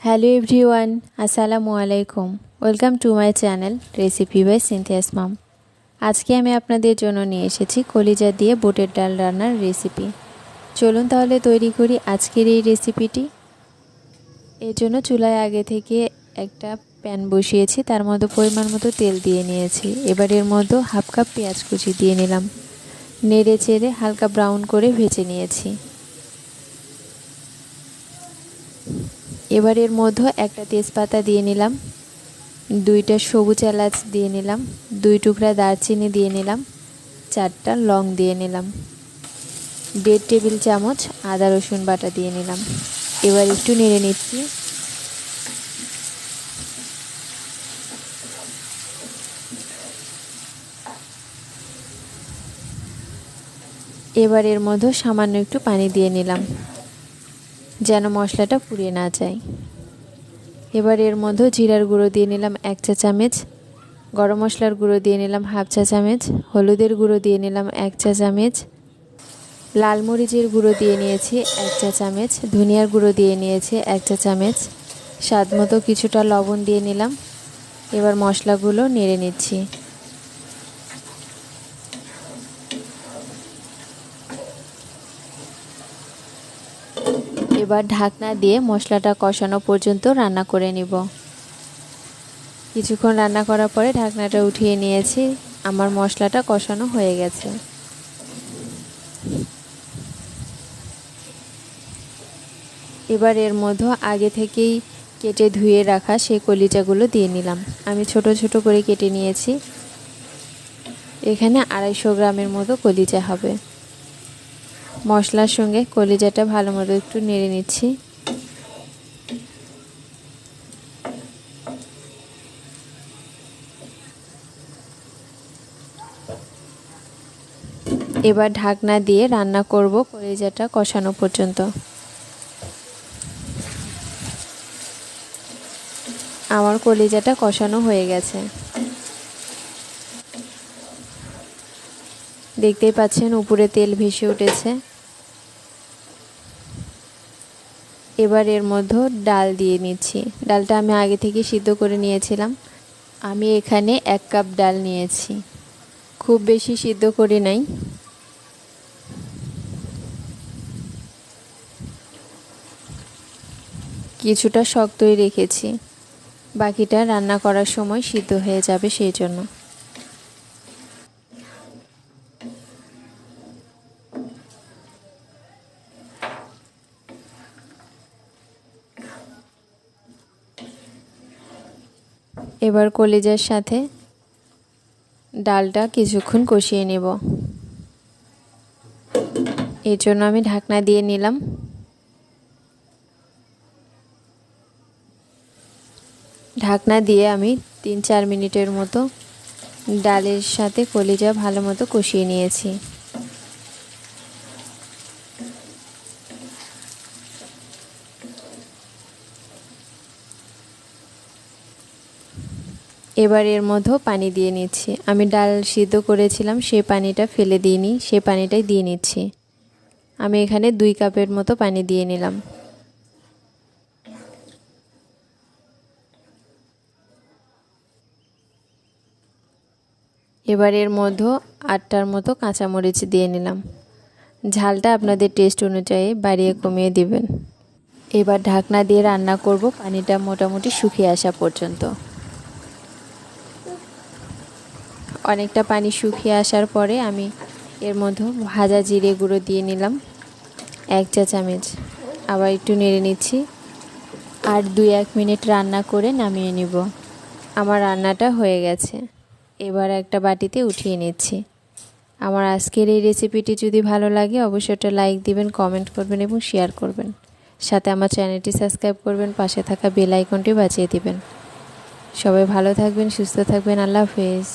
Hello everyone, আসসালামু আলাইকুম। Welcome to my channel recipe by Cynthia's mom. আজকে আমি আপনাদের জন্য নিয়ে এসেছি কলিজা দিয়ে বুটের ডাল রান্নার রেসিপি। চলুন তাহলে তৈরি করি আজকের এই রেসিপিটি। এর জন্য চুলায় আগে থেকে একটা প্যান বসিয়েছি, তার মধ্যে পরিমাণ মতো তেল দিয়ে নিয়েছি। এবার এর মধ্যে হাফ কাপ পেঁয়াজ কুচি দিয়ে নিলাম। নেড়ে চেড়ে হালকা ব্রাউন করে ভেজে নিয়েছি। এবার এর মধ্যে একটা তেজপাতা দিয়ে নিলাম, দুইটা সবুজ এলাচ দিয়ে নিলাম, 2 টুকরা দারচিনি দিয়ে নিলাম, 4টা লং দিয়ে নিলাম, 1.5 টেবিল চামচ আদা রসুন বাটা দিয়ে নিলাম। এবার একটু নেড়ে নিচ্ছি। এবার এর মধ্যে সামান্য একটু পানি দিয়ে নিলাম যেন মশলাটা পুড়িয়ে না যায়। এবার এর মধ্যে জিরার গুঁড়ো দিয়ে নিলাম 1 চা চামচ, গরম মশলার গুঁড়ো দিয়ে নিলাম হাফ চা চামচ, হলুদের গুঁড়ো দিয়ে নিলাম 1 চা চামচ, লাল মরিচের গুঁড়ো দিয়ে নিয়েছি 1 চা চামচ, ধনিয়ার গুঁড়ো দিয়ে নিয়েছি 1 চা চামচ, স্বাদ মতো কিছুটা লবণ দিয়ে নিলাম। এবার মশলাগুলো নেড়ে নিচ্ছি। এবার ঢাকনা দিয়ে মশলাটা কষানো পর্যন্ত রান্না করে নিব। কিছুক্ষণ রান্না করার পরে ঢাকনাটা উঠিয়ে নিয়েছি। আমার মশলাটা কষানো হয়ে গেছে। এবার এর মধ্যে আগে থেকেই কেটে ধুয়ে রাখা সেই কলিজাগুলো দিয়ে নিলাম। আমি ছোট ছোট করে কেটে নিয়েছি। এখানে 250 গ্রামের মতো কলিজা হবে। মশলার সঙ্গে কলিজাটা ভালো মতো একটু নেড়ে নিচ্ছি। এবার ঢাকনা দিয়ে রান্না করব কলিজাটা কষানো পর্যন্ত। আমার কলিজাটা কষানো হয়ে গেছে। দেখতেই পাচ্ছেন উপরে তেল ভেসে উঠেছে। এবার এর মধ্যে ডাল দিয়ে নিচ্ছি। ডালটা আমি আগে থেকে সিদ্ধ করে নিয়েছিলাম। আমি এখানে 1 কাপ ডাল নিয়েছি, খুব বেশি সিদ্ধ করি নাই। কিছুটা শক্তই রেখেছি, বাকিটা রান্না করার সময় সিদ্ধ হয়ে যাবে সেই জন্য। এবার কলিজার সাথে ডালটা কিছুক্ষণ কষিয়ে নেব। এর জন্য আমি ঢাকনা দিয়ে নিলাম। ঢাকনা দিয়ে আমি 3-4 মিনিটের মতো ডালের সাথে কলিজা ভালো মতো কষিয়ে নিয়েছি। এবার এর মধ্যে পানি দিয়ে নিচ্ছি। আমি ডাল সিদ্ধ করেছিলাম, সেই পানিটা ফেলে দিইনি, সেই পানিটাই দিয়ে নিচ্ছি। আমি এখানে 2 কাপের মতো পানি দিয়ে নিলাম। এবার এর মধ্যে 8টার মতো কাঁচামরিচ দিয়ে নিলাম। ঝালটা আপনাদের টেস্ট অনুযায়ী বাড়িয়ে কমিয়ে দিবেন। এবার ঢাকনা দিয়ে রান্না করব পানিটা মোটামুটি শুকিয়ে আসা পর্যন্ত। অনেকটা পানি শুকিয়ে আসার পরে আমি এর মধ্যে ভাজা জিরে গুঁড়ো দিয়ে নিলাম 1 চা চামচ। আবার একটু নেড়ে নিচ্ছি। আর 2-1 মিনিট রান্না করে নামিয়ে নিব। আমার রান্নাটা হয়ে গেছে। এবার একটা বাটিতে উঠিয়ে নিচ্ছি। আমার আজকের এই রেসিপিটি যদি ভালো লাগে অবশ্যই একটা লাইক দিবেন, কমেন্ট করবেন এবং শেয়ার করবেন। সাথে আমার চ্যানেলটি সাবস্ক্রাইব করবেন, পাশে থাকা বেল আইকনটি বাজিয়ে দিবেন। সবাই ভালো থাকবেন, সুস্থ থাকবেন। আল্লাহ হাফেজ।